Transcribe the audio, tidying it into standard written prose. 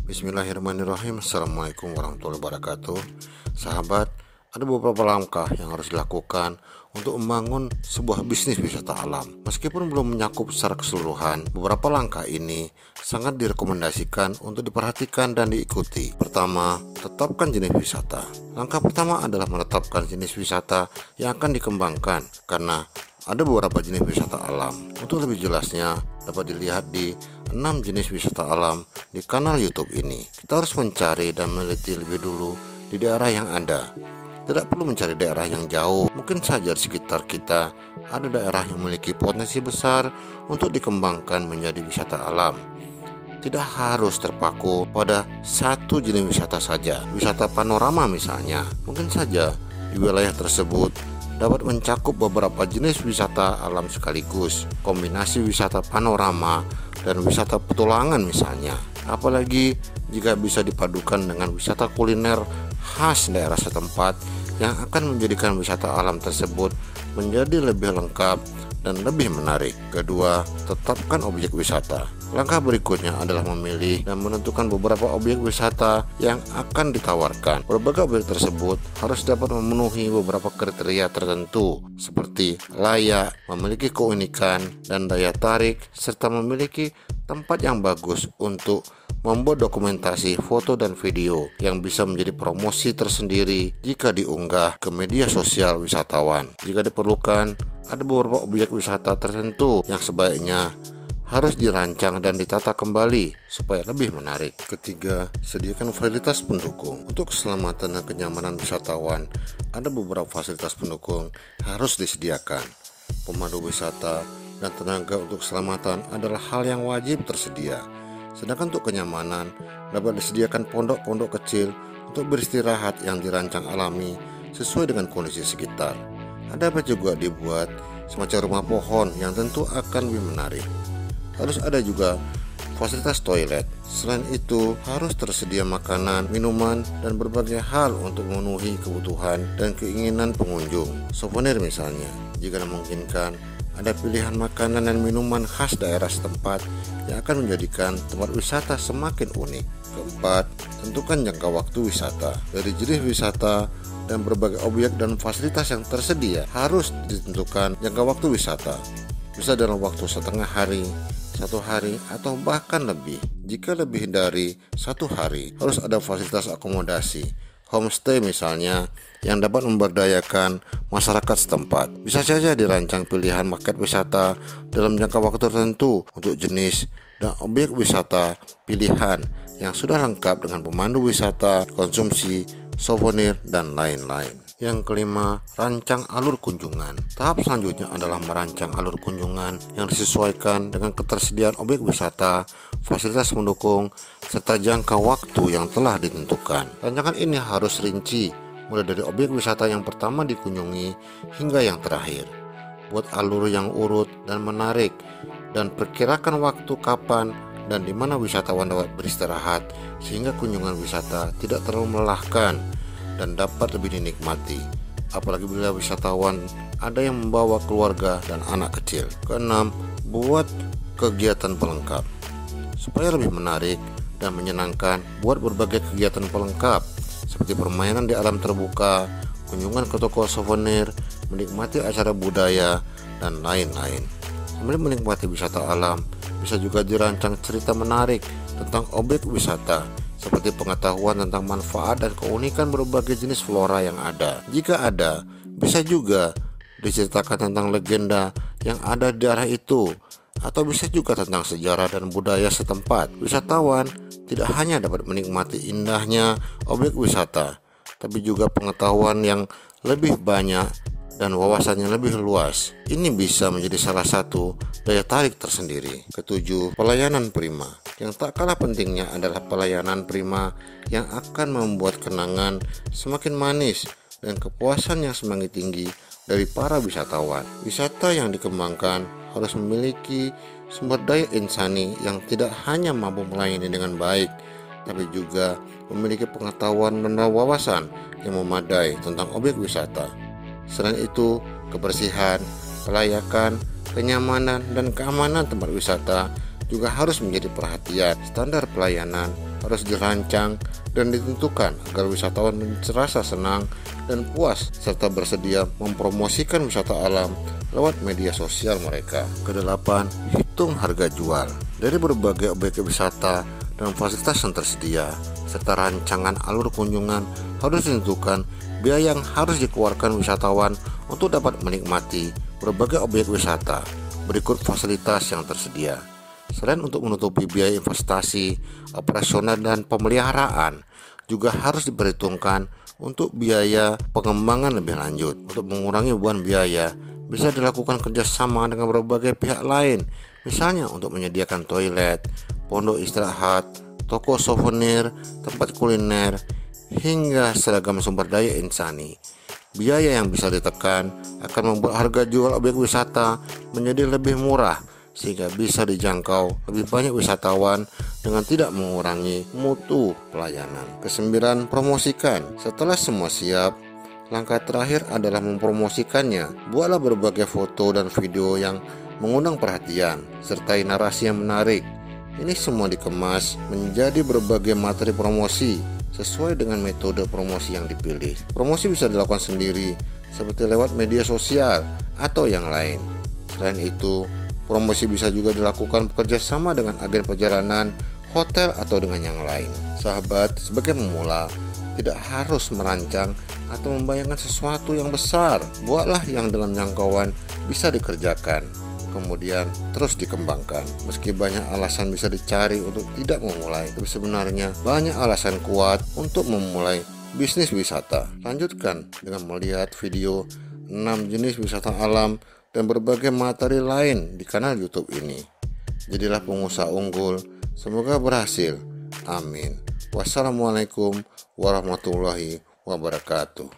Bismillahirrahmanirrahim. Assalamualaikum warahmatullahi wabarakatuh. Sahabat, ada beberapa langkah yang harus dilakukan untuk membangun sebuah bisnis wisata alam. Meskipun belum mencakup secara keseluruhan, beberapa langkah ini sangat direkomendasikan untuk diperhatikan dan diikuti. Pertama, tetapkan jenis wisata. Langkah pertama adalah menetapkan jenis wisata yang akan dikembangkan, karena ada beberapa jenis wisata alam. Untuk lebih jelasnya, dapat dilihat di 6 jenis wisata alam di kanal YouTube ini. Kita harus mencari dan meneliti lebih dulu di daerah yang ada. Tidak perlu mencari daerah yang jauh. Mungkin saja di sekitar kita ada daerah yang memiliki potensi besar untuk dikembangkan menjadi wisata alam. Tidak harus terpaku pada satu jenis wisata saja. Wisata panorama misalnya, mungkin saja di wilayah tersebut dapat mencakup beberapa jenis wisata alam sekaligus. Kombinasi wisata panorama dan wisata petualangan misalnya. Apalagi jika bisa dipadukan dengan wisata kuliner khas daerah setempat yang akan menjadikan wisata alam tersebut menjadi lebih lengkap dan lebih menarik. Kedua, tetapkan objek wisata. Langkah berikutnya adalah memilih dan menentukan beberapa objek wisata yang akan ditawarkan. Berbagai objek tersebut harus dapat memenuhi beberapa kriteria tertentu, seperti layak, memiliki keunikan dan daya tarik, serta memiliki tempat yang bagus untuk membuat dokumentasi foto dan video yang bisa menjadi promosi tersendiri jika diunggah ke media sosial wisatawan. Jika diperlukan, ada beberapa objek wisata tertentu yang sebaiknya harus dirancang dan ditata kembali supaya lebih menarik. Ketiga, sediakan fasilitas pendukung. Untuk keselamatan dan kenyamanan wisatawan, ada beberapa fasilitas pendukung harus disediakan. Pemandu wisata dan tenaga untuk keselamatan adalah hal yang wajib tersedia. Sedangkan untuk kenyamanan, dapat disediakan pondok-pondok kecil untuk beristirahat yang dirancang alami sesuai dengan kondisi sekitar. Ada juga dibuat semacam rumah pohon yang tentu akan lebih menarik. Harus ada juga fasilitas toilet. Selain itu, harus tersedia makanan, minuman, dan berbagai hal untuk memenuhi kebutuhan dan keinginan pengunjung. Souvenir misalnya, jika memungkinkan, ada pilihan makanan dan minuman khas daerah setempat yang akan menjadikan tempat wisata semakin unik. Keempat, tentukan jangka waktu wisata. Dari jenis wisata dan berbagai objek dan fasilitas yang tersedia, harus ditentukan jangka waktu wisata. Bisa dalam waktu setengah hari, 1 hari, atau bahkan lebih. Jika lebih dari 1 hari, harus ada fasilitas akomodasi, homestay misalnya, yang dapat memberdayakan masyarakat setempat. Bisa saja dirancang pilihan paket wisata dalam jangka waktu tertentu untuk jenis dan objek wisata pilihan yang sudah lengkap dengan pemandu wisata, konsumsi, souvenir, dan lain-lain. Yang kelima, rancang alur kunjungan. Tahap selanjutnya adalah merancang alur kunjungan yang disesuaikan dengan ketersediaan objek wisata, fasilitas pendukung, serta jangka waktu yang telah ditentukan. Rancangan ini harus rinci, mulai dari objek wisata yang pertama dikunjungi hingga yang terakhir. Buat alur yang urut dan menarik, dan perkirakan waktu kapan dan di mana wisatawan dapat beristirahat sehingga kunjungan wisata tidak terlalu melelahkan dan dapat lebih dinikmati, apalagi bila wisatawan ada yang membawa keluarga dan anak kecil. Keenam, buat kegiatan pelengkap. Supaya lebih menarik dan menyenangkan, buat berbagai kegiatan pelengkap seperti permainan di alam terbuka, kunjungan ke toko souvenir, menikmati acara budaya, dan lain-lain. Sambil menikmati wisata alam, bisa juga dirancang cerita menarik tentang objek wisata, seperti pengetahuan tentang manfaat dan keunikan berbagai jenis flora yang ada. Jika ada, bisa juga diceritakan tentang legenda yang ada di daerah itu, atau bisa juga tentang sejarah dan budaya setempat. Wisatawan tidak hanya dapat menikmati indahnya objek wisata, tapi juga pengetahuan yang lebih banyak dan wawasannya lebih luas. Ini bisa menjadi salah satu daya tarik tersendiri. Ketujuh, pelayanan prima. Yang tak kalah pentingnya adalah pelayanan prima yang akan membuat kenangan semakin manis dan kepuasan yang semakin tinggi dari para wisatawan. Wisata yang dikembangkan harus memiliki sumber daya insani yang tidak hanya mampu melayani dengan baik, tapi juga memiliki pengetahuan dan wawasan yang memadai tentang objek wisata. Selain itu, kebersihan, kelayakan, kenyamanan, dan keamanan tempat wisata juga harus menjadi perhatian. Standar pelayanan harus dirancang dan ditentukan agar wisatawan merasa senang dan puas serta bersedia mempromosikan wisata alam lewat media sosial mereka. Kedelapan, hitung harga jual dari berbagai objek wisata dan fasilitas yang tersedia, serta rancangan alur kunjungan harus ditentukan biaya yang harus dikeluarkan wisatawan untuk dapat menikmati berbagai objek wisata. Berikut fasilitas yang tersedia. Selain untuk menutupi biaya investasi, operasional dan pemeliharaan, juga harus diperhitungkan untuk biaya pengembangan lebih lanjut. Untuk mengurangi beban biaya, bisa dilakukan kerjasama dengan berbagai pihak lain, misalnya untuk menyediakan toilet, pondok istirahat, toko souvenir, tempat kuliner, hingga seragam sumber daya insani. Biaya yang bisa ditekan akan membuat harga jual objek wisata menjadi lebih murah, sehingga bisa dijangkau lebih banyak wisatawan dengan tidak mengurangi mutu pelayanan. Kesembilan, promosikan. Setelah semua siap, langkah terakhir adalah mempromosikannya. Buatlah berbagai foto dan video yang mengundang perhatian, sertai narasi yang menarik. Ini semua dikemas menjadi berbagai materi promosi sesuai dengan metode promosi yang dipilih. Promosi bisa dilakukan sendiri, seperti lewat media sosial atau yang lain. Selain itu, promosi bisa juga dilakukan bekerja sama dengan agen perjalanan, hotel, atau dengan yang lain. Sahabat, sebagai pemula, tidak harus merancang atau membayangkan sesuatu yang besar. Buatlah yang dengan jangkauan bisa dikerjakan, kemudian terus dikembangkan. Meski banyak alasan bisa dicari untuk tidak memulai, tapi sebenarnya banyak alasan kuat untuk memulai bisnis wisata. Lanjutkan dengan melihat video 6 jenis wisata alam dan berbagai materi lain di kanal YouTube ini. Jadilah pengusaha unggul. Semoga berhasil. Amin. Wassalamualaikum warahmatullahi wabarakatuh.